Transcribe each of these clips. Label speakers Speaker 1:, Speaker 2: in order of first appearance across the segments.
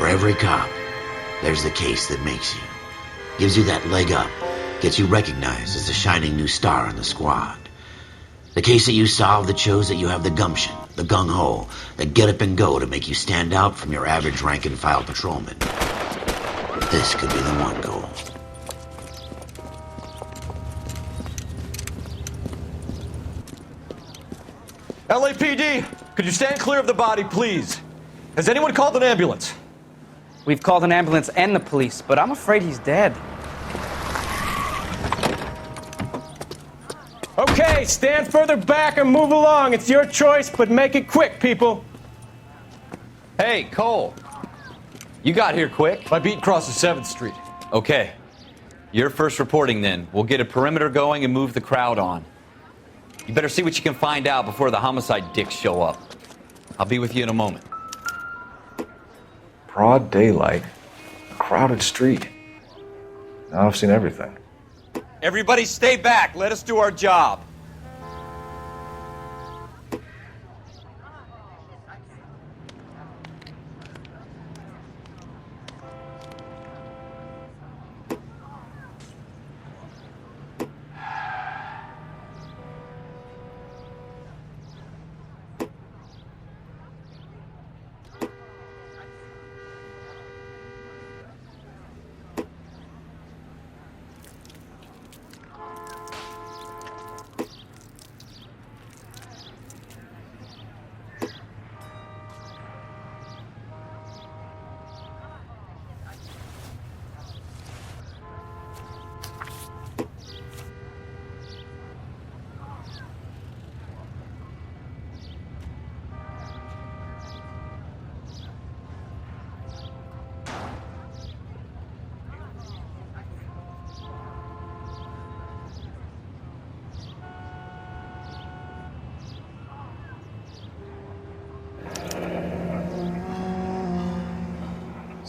Speaker 1: For every cop, there's the case that makes you. Gives you that leg up, gets you recognized as the shining new star in the squad. The case that you solve that shows that you have the gumption, the gung-ho, the get up and go to make you stand out from your average rank-and-file patrolman. This could be the one, Cole.
Speaker 2: LAPD, could you stand clear of the body, please? Has anyone called an ambulance?
Speaker 3: We've called an ambulance and the police, but I'm afraid he's dead.
Speaker 4: Okay, stand further back and move along. It's your choice, but make it quick, people.
Speaker 5: Hey, Cole. You got here quick.
Speaker 2: My beat crosses 7th Street.
Speaker 5: Okay. You're first reporting then. We'll get a perimeter going and move the crowd on. You better see what you can find out before the homicide dicks show up. I'll be with you in a moment.
Speaker 6: Broad daylight, a crowded street. Now I've seen everything.
Speaker 5: Everybody stay back. Let us do our job.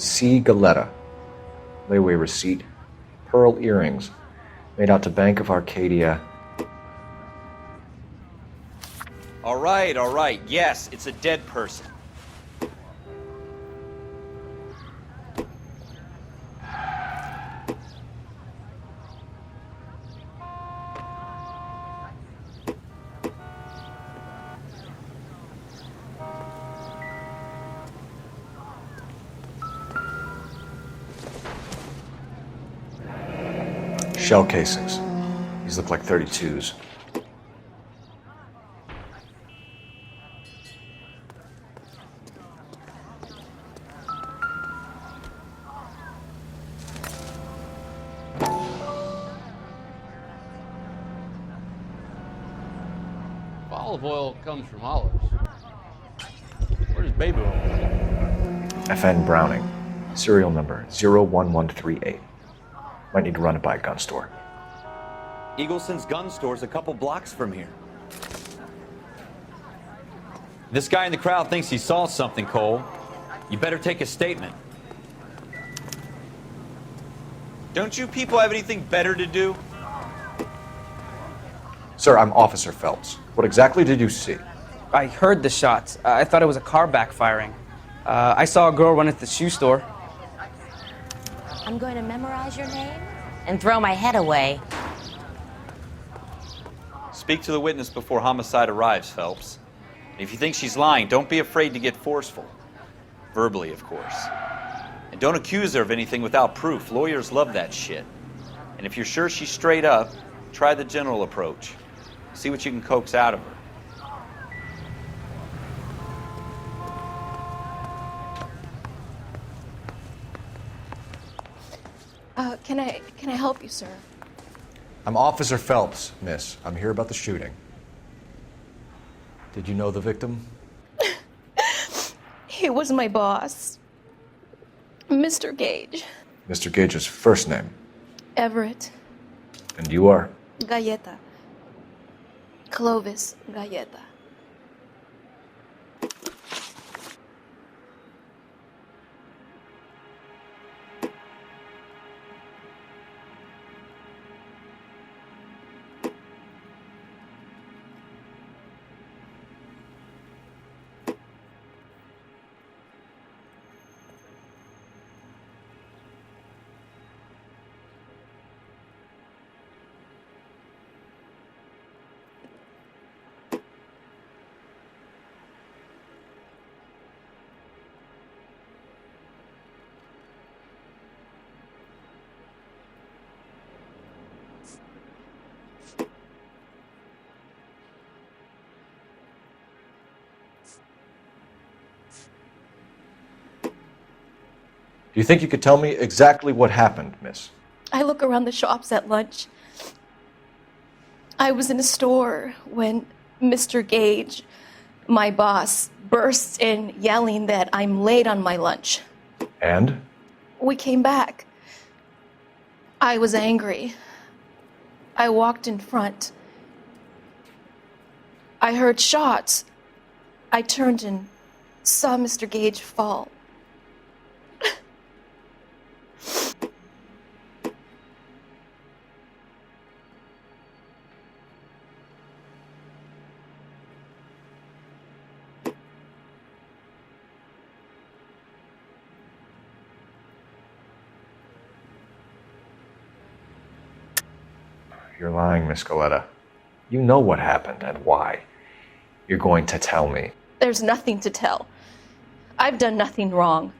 Speaker 6: C. Galetta. Layaway receipt. Pearl earrings. Made out to Bank of Arcadia.
Speaker 5: All right. Yes, it's a dead person.
Speaker 6: Shell casings. These look like 32s.
Speaker 7: Olive oil comes from olives. Where's baby oil?
Speaker 6: FN Browning. Serial number 01138. Might need to run it by a gun store.
Speaker 5: Eagleson's gun store's a couple blocks from here. This guy in the crowd thinks he saw something, Cole. You better take a statement. Don't you people have anything better to do?
Speaker 6: Sir, I'm Officer Phelps. What exactly did you see?
Speaker 3: I heard the shots. I thought it was a car backfiring. I saw a girl run into the shoe store.
Speaker 8: I'm going to memorize your name and throw my head away.
Speaker 5: Speak to the witness before homicide arrives, Phelps. If you think she's lying, don't be afraid to get forceful. Verbally, of course. And don't accuse her of anything without proof. Lawyers love that shit. And if you're sure she's straight up, try the general approach. See what you can coax out of her.
Speaker 9: Can I help you, sir?
Speaker 6: I'm Officer Phelps, miss. I'm here about the shooting. Did you know the victim?
Speaker 9: He was my boss, Mr. Gage.
Speaker 6: Mr. Gage's first name.
Speaker 9: Everett.
Speaker 6: And you are?
Speaker 9: Galleta. Clovis Galleta.
Speaker 6: Do you think you could tell me exactly what happened, miss?
Speaker 9: I look around the shops at lunch. I was in a store when Mr. Gage, my boss, bursts in yelling that I'm late on my lunch.
Speaker 6: And?
Speaker 9: We came back. I was angry. I walked in front. I heard shots. I turned and saw Mr. Gage fall.
Speaker 6: You're lying, Miss Coletta. You know what happened and why. You're going to tell me.
Speaker 9: There's nothing to tell. I've done nothing wrong.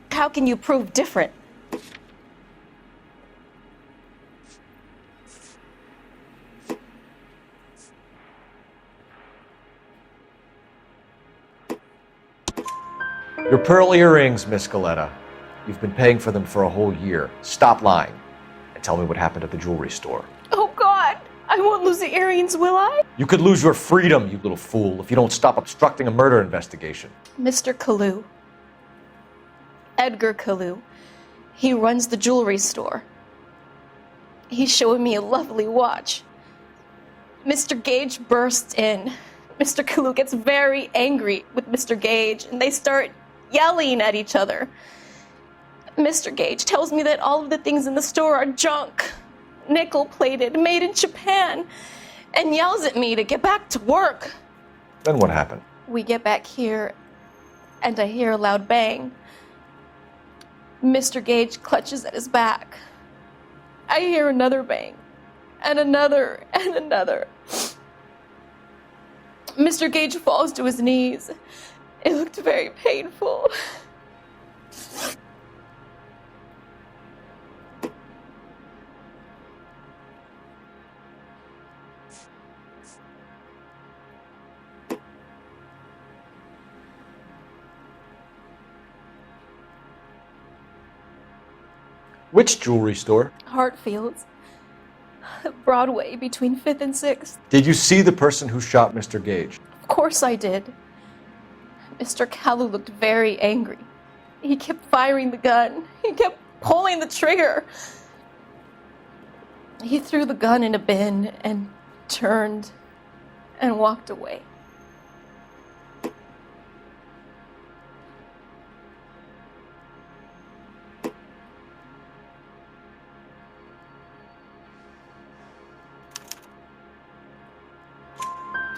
Speaker 9: How can you prove different?
Speaker 6: Your pearl earrings, Miss Coletta. You've been paying for them for a whole year. Stop lying and tell me what happened at the jewelry store.
Speaker 9: Oh, God! I won't lose the earrings, will I?
Speaker 6: You could lose your freedom, you little fool, if you don't stop obstructing a murder investigation.
Speaker 9: Mr. Kalu. Edgar Kalu. He runs the jewelry store. He's showing me a lovely watch. Mr. Gage bursts in. Mr. Kalu gets very angry with Mr. Gage, and they start yelling at each other. Mr. Gage tells me that all of the things in the store are junk, nickel-plated, made in Japan, and yells at me to get back to work.
Speaker 6: Then what happened?
Speaker 9: We get back here, and I hear a loud bang. Mr. Gage clutches at his back. I hear another bang, and another, and another. Mr. Gage falls to his knees. It looked very painful.
Speaker 6: Which jewelry store?
Speaker 9: Hartfield's. Broadway, between 5th and 6th.
Speaker 6: Did you see the person who shot Mr. Gage?
Speaker 9: Of course I did. Mr. Kalu looked very angry. He kept firing the gun. He kept pulling the trigger. He threw the gun in a bin and turned and walked away.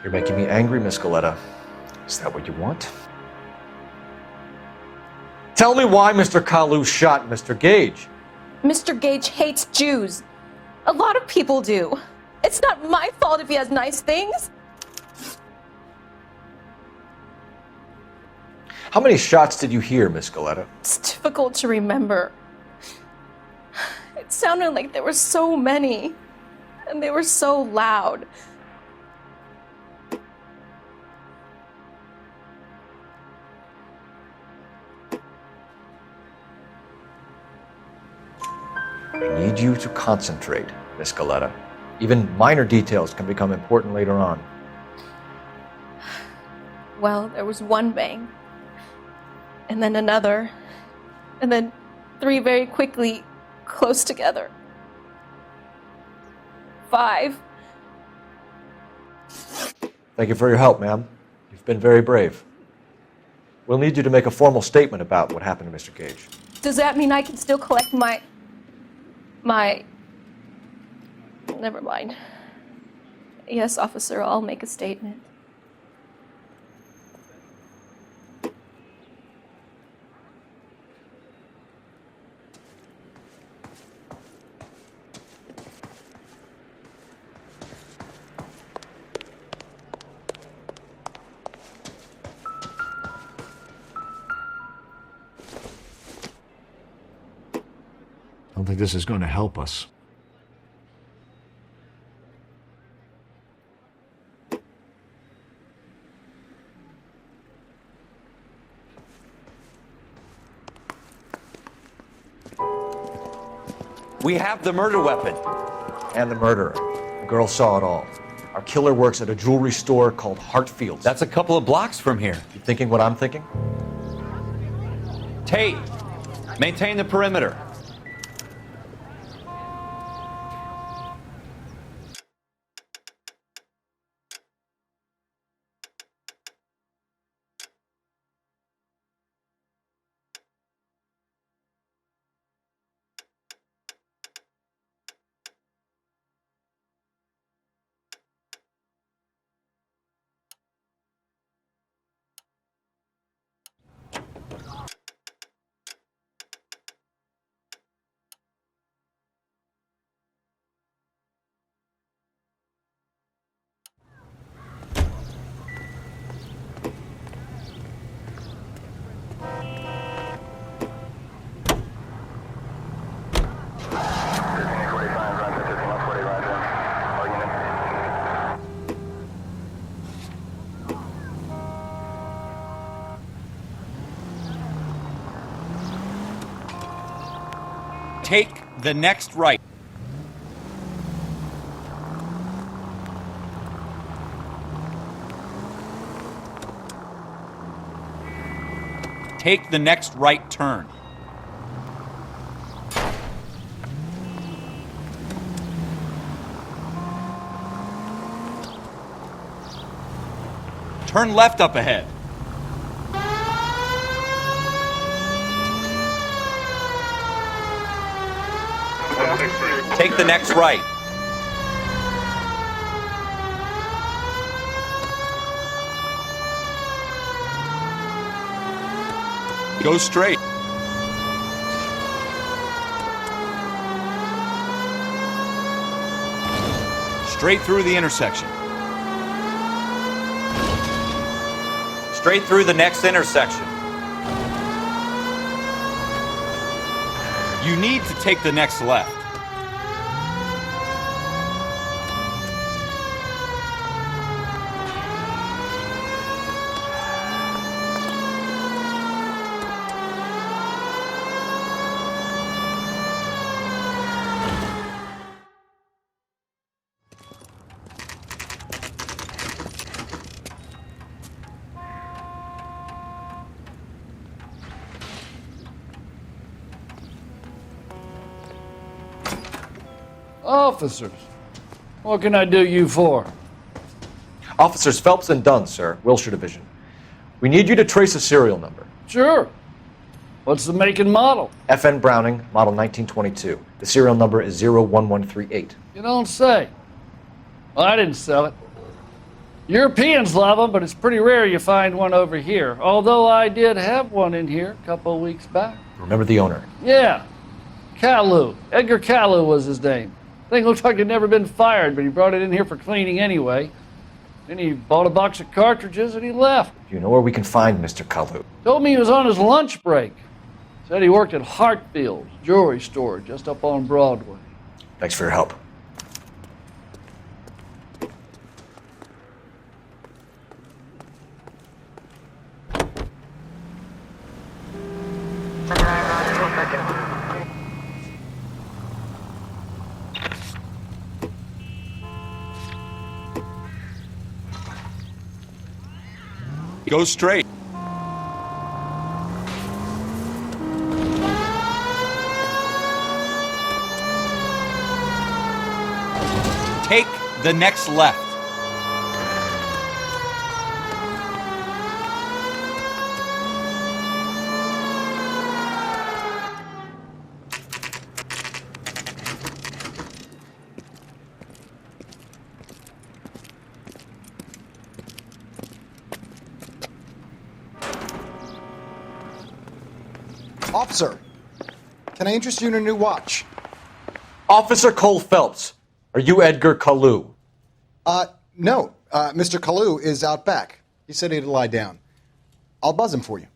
Speaker 6: You're making me angry, Miss Coletta. Is that what you want? Tell me why Mr. Kalu shot Mr. Gage.
Speaker 9: Mr. Gage hates Jews. A lot of people do. It's not my fault if he has nice things.
Speaker 6: How many shots did you hear, Miss Coletta?
Speaker 9: It's difficult to remember. It sounded like there were so many, and they were so loud.
Speaker 6: I need you to concentrate, Miss Coletta. Even minor details can become important later on.
Speaker 9: Well, there was one bang, and then another, and then 3 very quickly, close together. 5.
Speaker 6: Thank you for your help, ma'am. You've been very brave. We'll need you to make a formal statement about what happened to Mr. Gage.
Speaker 9: Does that mean I can still collect my... Never mind. Yes, officer, I'll make a statement.
Speaker 10: I don't think this is going to help us.
Speaker 2: We have the murder weapon.
Speaker 6: And the murderer. The girl saw it all. Our killer works at a jewelry store called Hartfield's.
Speaker 2: That's a couple of blocks from here.
Speaker 6: You thinking what I'm thinking?
Speaker 2: Tate, maintain the perimeter.
Speaker 5: Take the next right. Take the next right turn. Turn left up ahead. Take the next right. Go straight. Straight through the intersection. Straight through the next intersection. You need to take the next left.
Speaker 7: Officers, what can I do you for?
Speaker 6: Officers Phelps and Dunn, sir, Wilshire Division. We need you to trace a serial number.
Speaker 7: Sure. What's the make and model?
Speaker 6: FN Browning, model 1922. The serial number is 01138.
Speaker 7: You don't say. Well, I didn't sell it. Europeans love them, but it's pretty rare you find one over here. Although I did have one in here a couple of weeks back.
Speaker 6: Remember the owner?
Speaker 7: Yeah. Caillou. Edgar Caillou was his name. Thing looks like it'd never been fired, but he brought it in here for cleaning anyway. Then he bought a box of cartridges and he left.
Speaker 6: Do you know where we can find Mr. Kalu?
Speaker 7: Told me he was on his lunch break. Said he worked at Hartfield's jewelry store just up on Broadway.
Speaker 6: Thanks for your help.
Speaker 5: Go straight. Take the next left.
Speaker 11: Officer, can I interest you in a new watch?
Speaker 6: Officer Cole Phelps, are you Edgar Kalu?
Speaker 11: No. Mr. Kalu is out back. He said he'd lie down. I'll buzz him for you.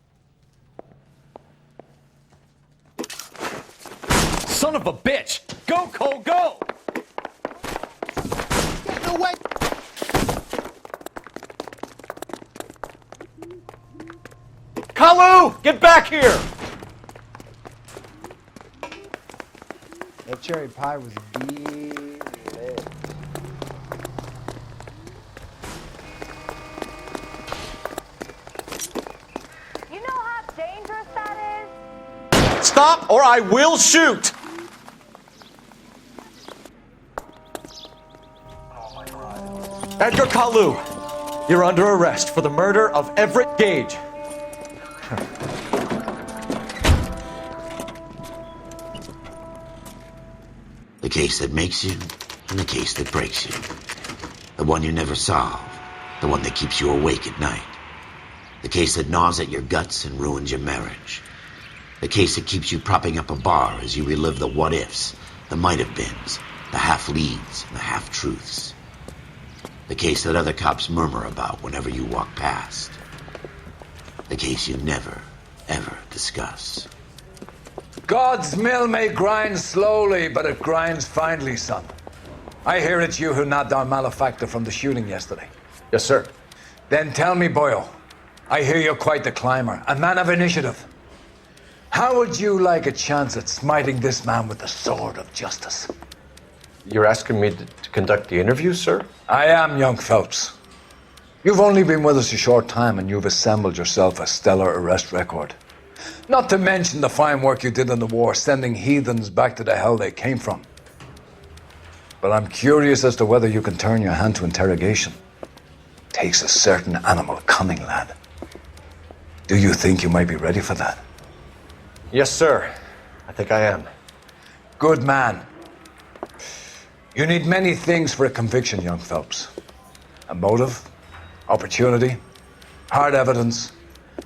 Speaker 2: Son of a bitch! Go, Cole, go!
Speaker 11: Get away!
Speaker 2: Kalu! Get back here!
Speaker 11: If
Speaker 12: cherry pie was delicious.
Speaker 8: You know how dangerous that is?
Speaker 2: Stop or I will shoot! Edgar Kalu, you're under arrest for the murder of Everett Gage.
Speaker 1: The case that makes you, and the case that breaks you. The one you never solve, the one that keeps you awake at night. The case that gnaws at your guts and ruins your marriage. The case that keeps you propping up a bar as you relive the what-ifs, the might-have-beens, the half-leads, and the half-truths. The case that other cops murmur about whenever you walk past. The case you never, ever discuss.
Speaker 13: God's mill may grind slowly, but it grinds finely, son. I hear it's you who nabbed our malefactor from the shooting yesterday.
Speaker 6: Yes, sir.
Speaker 13: Then tell me, Boyle, I hear you're quite the climber, a man of initiative. How would you like a chance at smiting this man with the sword of justice?
Speaker 6: You're asking me to conduct the interview, sir?
Speaker 13: I am, young Phelps. You've only been with us a short time and you've assembled yourself a stellar arrest record. Not to mention the fine work you did in the war, sending heathens back to the hell they came from. But I'm curious as to whether you can turn your hand to interrogation. Takes a certain animal cunning, lad. Do you think you might be ready for that?
Speaker 6: Yes, sir. I think I am.
Speaker 13: Good man. You need many things for a conviction, young Phelps. A motive, opportunity, hard evidence,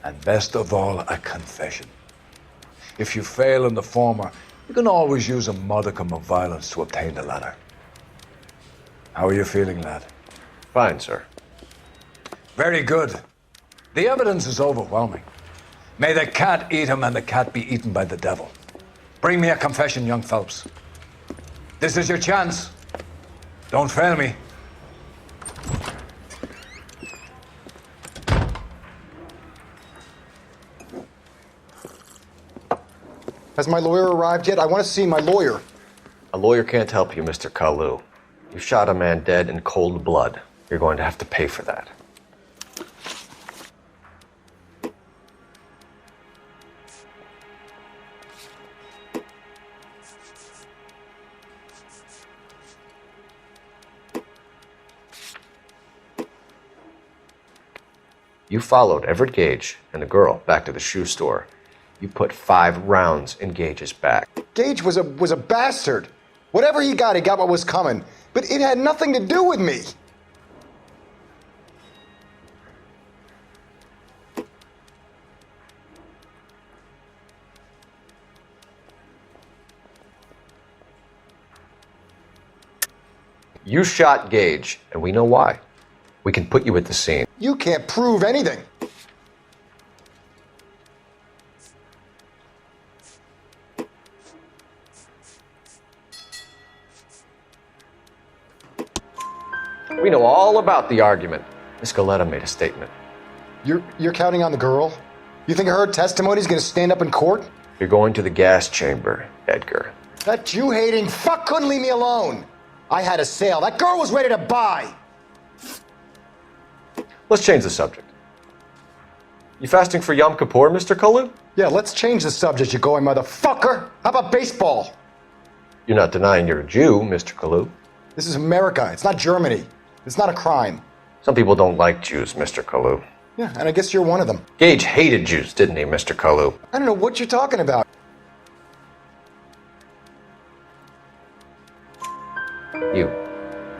Speaker 13: and best of all, a confession. If you fail in the former, you can always use a modicum of violence to obtain the latter. How are you feeling, lad?
Speaker 6: Fine, sir.
Speaker 13: Very good. The evidence is overwhelming. May the cat eat him and the cat be eaten by the devil. Bring me a confession, young Phelps. This is your chance. Don't fail me.
Speaker 11: Has my lawyer arrived yet? I want to see my lawyer.
Speaker 6: A lawyer can't help you, Mr. Kalu. You shot a man dead in cold blood. You're going to have to pay for that. You followed Everett Gage and the girl back to the shoe store. You put 5 rounds in Gage's back.
Speaker 11: Gage was a bastard. Whatever he got what was coming. But it had nothing to do with me.
Speaker 6: You shot Gage, and we know why. We can put you at the scene.
Speaker 11: You can't prove anything.
Speaker 6: We know all about the argument. Miss Goleta made a statement.
Speaker 11: You're counting on the girl? You think her testimony is going to stand up in court?
Speaker 6: You're going to the gas chamber, Edgar.
Speaker 11: That Jew-hating fuck couldn't leave me alone. I had a sale. That girl was ready to buy.
Speaker 6: Let's change the subject. You fasting for Yom Kippur, Mr. Kalu?
Speaker 11: Yeah, let's change the subject, you going motherfucker. How about baseball?
Speaker 6: You're not denying you're a Jew, Mr. Kalu.
Speaker 11: This is America. It's not Germany. It's not a crime.
Speaker 6: Some people don't like Jews, Mr. Kalu.
Speaker 11: Yeah, and I guess you're one of them.
Speaker 6: Gage hated Jews, didn't he, Mr. Kalu?
Speaker 11: I don't know what you're talking about.
Speaker 6: You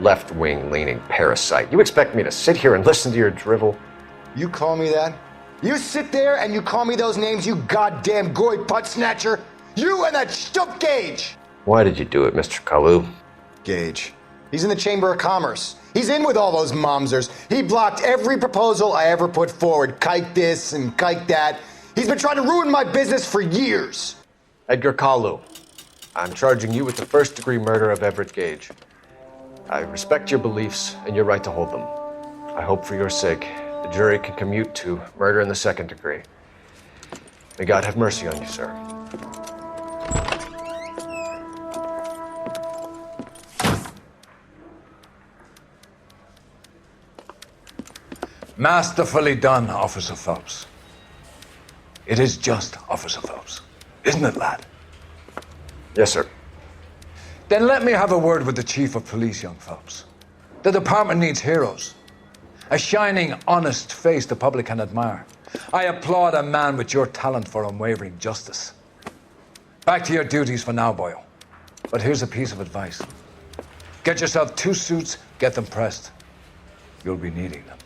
Speaker 6: left-wing leaning parasite. You expect me to sit here and listen to your drivel?
Speaker 11: You call me that? You sit there and you call me those names, you goddamn goy putt snatcher? You and that stup Gage!
Speaker 6: Why did you do it, Mr. Kalu?
Speaker 11: Gage. He's in the Chamber of Commerce. He's in with all those momsers. He blocked every proposal I ever put forward. Kike this and kike that. He's been trying to ruin my business for years.
Speaker 6: Edgar Kalu, I'm charging you with the first-degree murder of Everett Gage. I respect your beliefs and your right to hold them. I hope for your sake the jury can commute to murder in the second degree. May God have mercy on you, sir.
Speaker 13: Masterfully done, Officer Phelps. It is just Officer Phelps. Isn't it, lad?
Speaker 6: Yes, sir.
Speaker 13: Then let me have a word with the Chief of Police, young Phelps. The department needs heroes. A shining, honest face the public can admire. I applaud a man with your talent for unwavering justice. Back to your duties for now, boyo. But here's a piece of advice. Get yourself 2 suits, get them pressed. You'll be needing them.